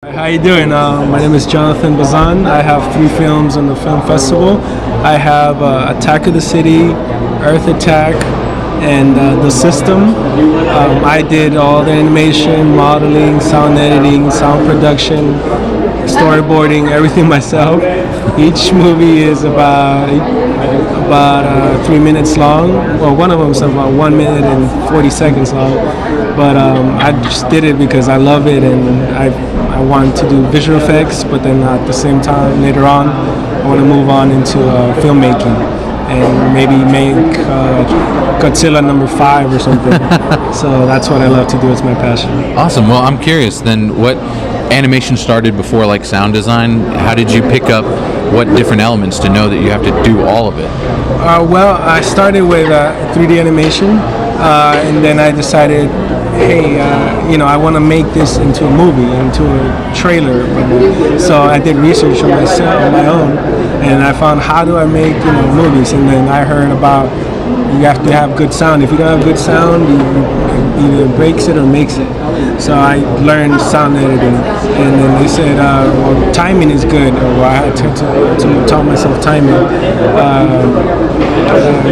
How you doing? My name is Jonathan Bazan. I have 3 films on the film festival. I have Attack of the City, Earth Attack, and The System. I did all the animation, modeling, sound editing, sound production, storyboarding, everything myself. Each movie is about 3 minutes long. Well, one of them is about 1 minute and 40 seconds long. But I just did it because I love it, and I want to do visual effects, but then at the same time, later on, I want to move on into filmmaking and maybe make Godzilla #5 or something. So that's what I love to do. It's my passion. Awesome. Well, I'm curious then, what animation started before, like sound design? How did you pick up what different elements to know that you have to do all of it? Well, I started with 3D animation, and then I decided, hey, I want to make this into a movie, into a trailer. So I did research on myself, on my own, and I found, how do I make movies? And then I heard about, you have to have good sound. If you don't have good sound, it either breaks it or makes it. So I learned sound editing, and then they said, well, timing is good. Well, I had to tell myself timing.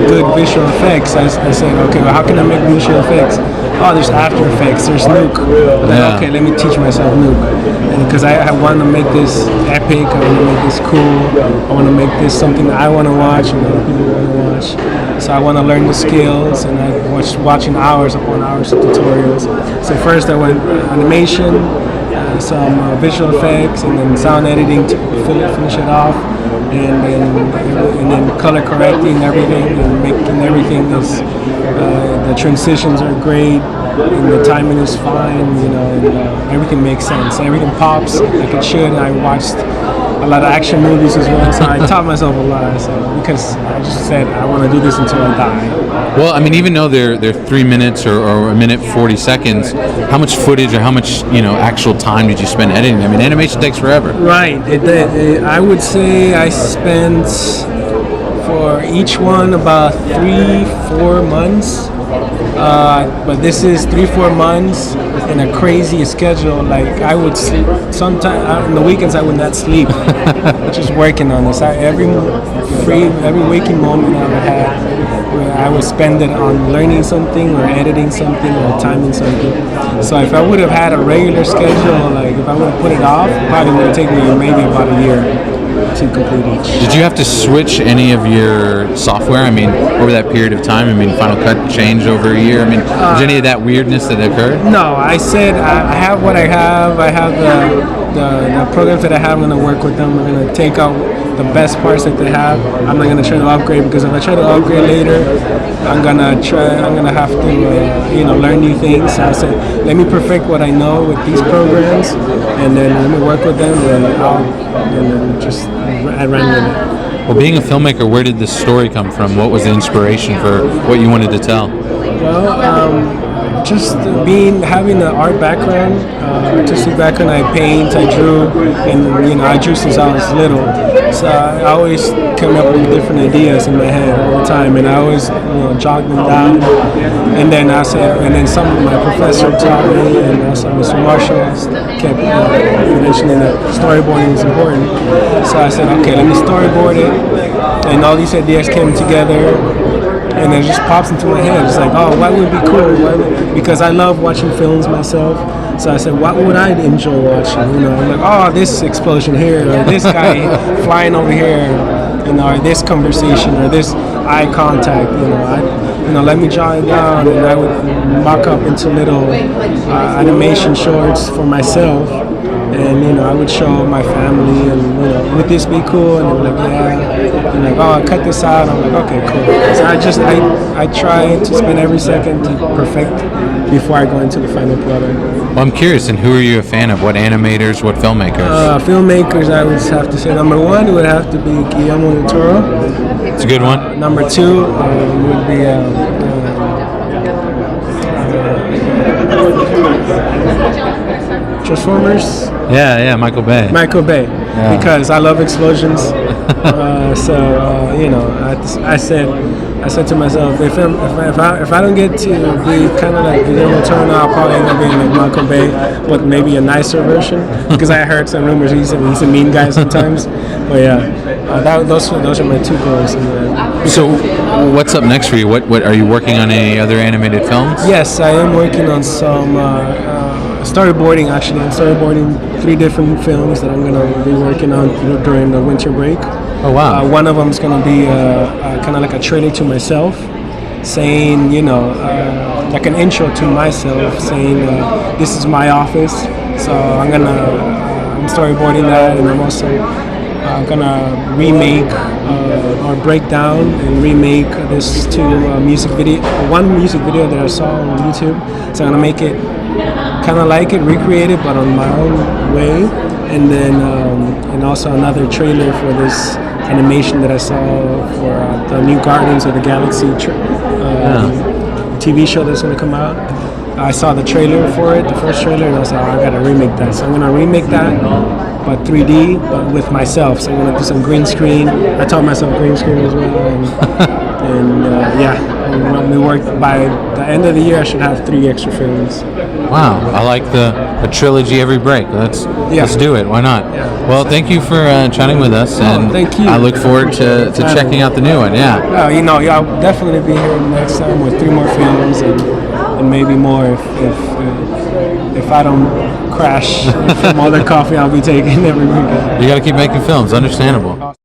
Good visual effects. I said, okay, well, how can I make visual effects? Oh, there's After Effects, there's Nuke. Yeah. Okay, let me teach myself Nuke. And because I want to make this epic, I want to make this cool, I want to make this something that I want to watch and other people want to watch. So I want to learn the skills, and I was watching hours upon hours of tutorials. So first I went animation, some visual effects, and then sound editing to finish it off, and then color correcting everything and making everything is the transitions are great, and the timing is fine, and everything makes sense. Everything pops like it should. I watched a lot of action movies as well, so I taught myself a lot. So because I just said I want to do this until I die. Well, I mean, even though they're 3 minutes or 1 minute 40 seconds, how much footage or how much actual time did you spend editing? I mean, animation takes forever. Right. I would say I spent for each one about 3-4 months. But this is 3-4 months in a crazy schedule. Like I would sleep sometimes on the weekends. I would not sleep, just working on this. Every waking moment I had, I would spend it on learning something or editing something or timing something. So if I would have had a regular schedule, like if I would have put it off, it probably would have taken me maybe about a year to complete each. Did you have to switch any of your software? I mean, over that period of time? I mean, Final Cut changed over a year. I mean, was any of that weirdness that occurred? No, I said I have what I have. I have the programs that I have. I'm going to work with them. I'm going to take out the best parts that they have. I'm not going to try to upgrade, because if I try to upgrade later, I'm going to have to learn new things. So I said, let me perfect what I know with these programs, and then let me work with them, and I ran with it. Well, being a filmmaker, where did this story come from? What was the inspiration for what you wanted to tell? Well, just having an art background, artistic background. I paint, I drew, and I drew since I was little. So I always come up with different ideas in my head all the time, and I always jot them down. And then some of my professor taught me, and also Mr. Marshall kept mentioning that storyboarding is important. So I said, okay, let me storyboard it, and all these ideas came together. And it just pops into my head. It's like, oh, what would be cool? Because I love watching films myself. So I said, what would I enjoy watching? I'm like, oh, this explosion here, or this guy flying over here, or this conversation, or this eye contact. Let me jot it down, and I would mock up into little animation shorts for myself. And I would show my family, and would this be cool? And they're like, yeah. And like, oh, I cut this out. I'm like, okay, cool. So I try to spend every second to perfect before I go into the final product. Well, I'm curious, and who are you a fan of? What animators? What filmmakers? Filmmakers, I would have to say number 1 would have to be Guillermo del Toro. It's a good one. Number 2 would be. Transformers. Yeah, Michael Bay. Yeah. Because I love explosions. I said I said to myself, if I don't get to be kind of like Guillermo Turner, I'll probably end up being like Michael Bay, but maybe a nicer version. Because I heard some rumors he's a mean guy sometimes. But yeah, those are my two goals. So, what's up next for you? What are you working on? Any other animated films? Yes, I am working on some storyboarding. Actually, I'm storyboarding 3 different films that I'm gonna be working on during the winter break. Oh wow! One of them is gonna be kind of like a trailer to myself, saying like an intro to myself, saying this is my office. So I'm storyboarding that, and I'm also gonna remake or break down and remake this one music video that I saw on YouTube. So I'm gonna make it kind of like it, recreate it, but on my own way. And then and also another trailer for this animation that I saw for the new Guardians of the Galaxy TV show that's going to come out. I saw the trailer for it, the first trailer, and I was like, I gotta remake that. So I'm gonna remake that, but 3D, but with myself. So I'm gonna do some green screen. I taught myself green screen as well, and when we work by the end of the year, I should have 3 extra films. Wow, I like a trilogy every break. Let's do it. Why not? Yeah. Well, thank you for chatting with us, and thank you. I look forward to checking out the new one. Yeah. I'll definitely be here next time with 3 more films and maybe more if I don't crash from all the coffee I'll be taking every weekend. You got to keep making films. Understandable.